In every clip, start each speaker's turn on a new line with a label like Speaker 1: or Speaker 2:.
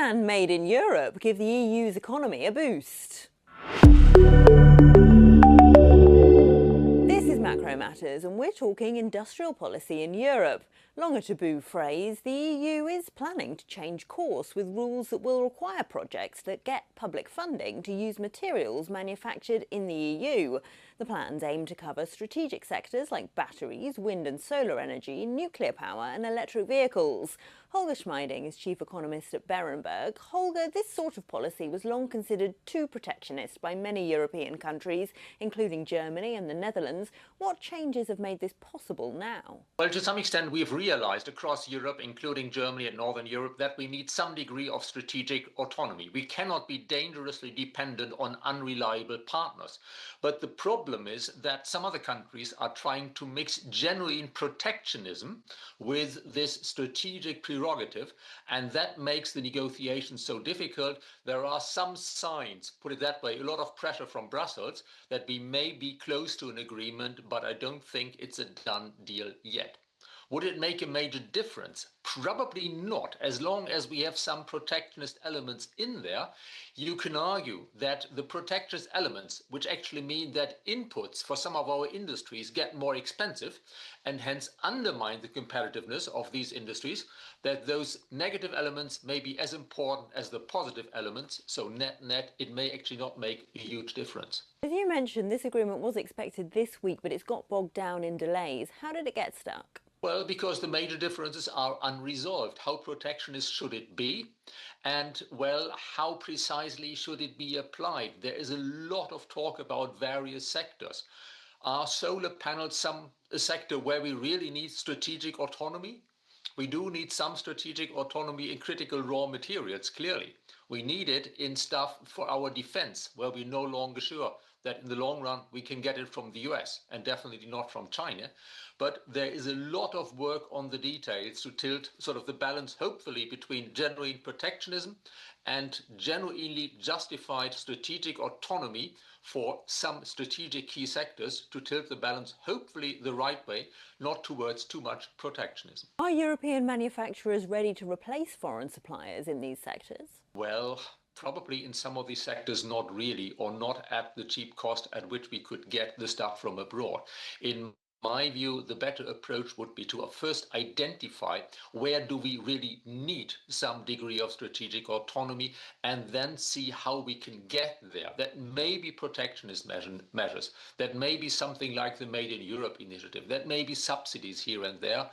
Speaker 1: Can Made in Europe give the EU's economy a boost? This is Macro Matters, and we're talking industrial policy in Europe. Long a taboo phrase, the EU is planning to change course with rules that will require projects that get public funding to use materials manufactured in the EU. The plans aim to cover strategic sectors like batteries, wind and solar energy, nuclear power and electric vehicles. Holger Schemieding is chief economist at Berenberg. Holger, this sort of policy was long considered too protectionist by many European countries, including Germany and the Netherlands. What changes have made this possible now?
Speaker 2: Well, to some extent, we've realized across Europe, including Germany and Northern Europe, that we need some degree of strategic autonomy. We cannot be dangerously dependent on unreliable partners. But the problem is that some other countries are trying to mix genuine protectionism with this strategic prerogative, and that makes the negotiations so difficult. There are some signs, put it that way, a lot of pressure from Brussels that we may be close to an agreement, but I don't think it's a done deal yet. Would it make a major difference? Probably not. As long as we have some protectionist elements in there, you can argue that the protectionist elements, which actually mean that inputs for some of our industries get more expensive and hence undermine the competitiveness of these industries, that those negative elements may be as important as the positive elements. So net, it may actually not make a huge difference.
Speaker 1: As you mentioned, this agreement was expected this week, but it's got bogged down in delays. How did it get stuck?
Speaker 2: Well, because the major differences are unresolved. How protectionist should it be? And, well, how precisely should it be applied? There is a lot of talk about various sectors. Are solar panels a sector where we really need strategic autonomy? We do need some strategic autonomy in critical raw materials, clearly. We need it in stuff for our defense, where we're no longer sure that in the long run we can get it from the US and definitely not from China. But there is a lot of work on the details to tilt sort of the balance, hopefully, between genuine protectionism and genuinely justified strategic autonomy for some strategic key sectors, to tilt the balance, hopefully, the right way, not towards too much protectionism.
Speaker 1: Are European manufacturers ready to replace foreign suppliers in these sectors?
Speaker 2: Well, probably in some of these sectors, not really, or not at the cheap cost at which we could get the stuff from abroad. In my view, the better approach would be to first identify where do we really need some degree of strategic autonomy, and then see how we can get there. That may be protectionist measures, that may be something like the Made in Europe initiative, that may be subsidies here and there.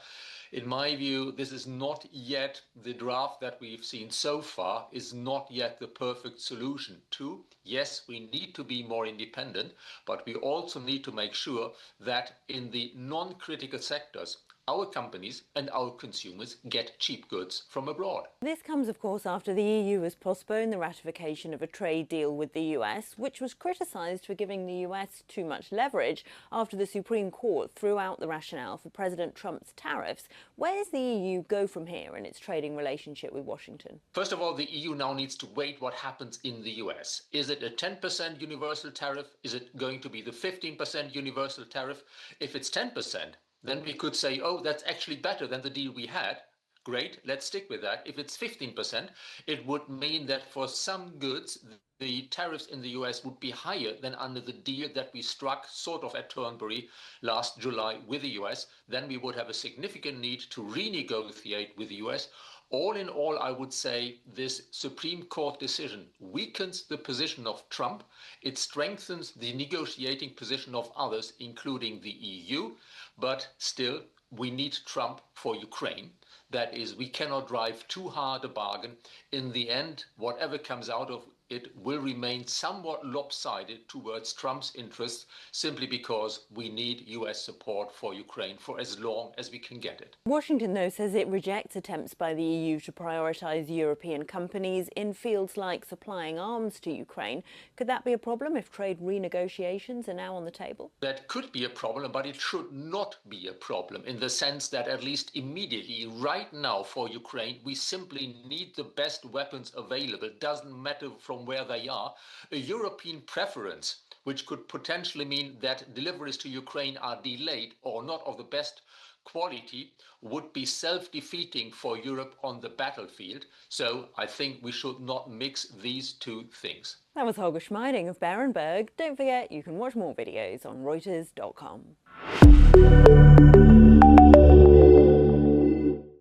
Speaker 2: In my view, this is not yet the draft that we've seen so far, is not yet the perfect solution to. Yes, we need to be more independent, but we also need to make sure that in the non-critical sectors, our companies and our consumers get cheap goods from abroad.
Speaker 1: This comes, of course, after the EU has postponed the ratification of a trade deal with the US, which was criticised for giving the US too much leverage after the Supreme Court threw out the rationale for President Trump's tariffs. Where does the EU go from here in its trading relationship with Washington?
Speaker 2: First of all, the EU now needs to wait what happens in the US. Is it a 10% universal tariff? Is it going to be the 15% universal tariff? If it's 10%, then we could say, oh, that's actually better than the deal we had. Great, let's stick with that. If it's 15%, it would mean that for some goods, the tariffs in the US would be higher than under the deal that we struck sort of at Turnberry last July with the US. Then we would have a significant need to renegotiate with the US. All in all, I would say this Supreme Court decision weakens the position of Trump. It strengthens the negotiating position of others, including the EU. But still, we need Trump for Ukraine. That is, we cannot drive too hard a bargain. In the end, whatever comes out of it will remain somewhat lopsided towards Trump's interests, simply because we need US support for Ukraine for as long as we can get it.
Speaker 1: Washington, though, says it rejects attempts by the EU to prioritise European companies in fields like supplying arms to Ukraine. Could that be a problem if trade renegotiations are now on the table?
Speaker 2: That could be a problem, but it should not be a problem, in the sense that at least immediately, right now for Ukraine, we simply need the best weapons available. Doesn't matter from where they are. A European preference, which could potentially mean that deliveries to Ukraine are delayed or not of the best quality would be self-defeating for Europe on the battlefield. So I think we should not mix these two things.
Speaker 1: That was Holger Schemieding of Berenberg. Don't forget you can watch more videos on Reuters.com.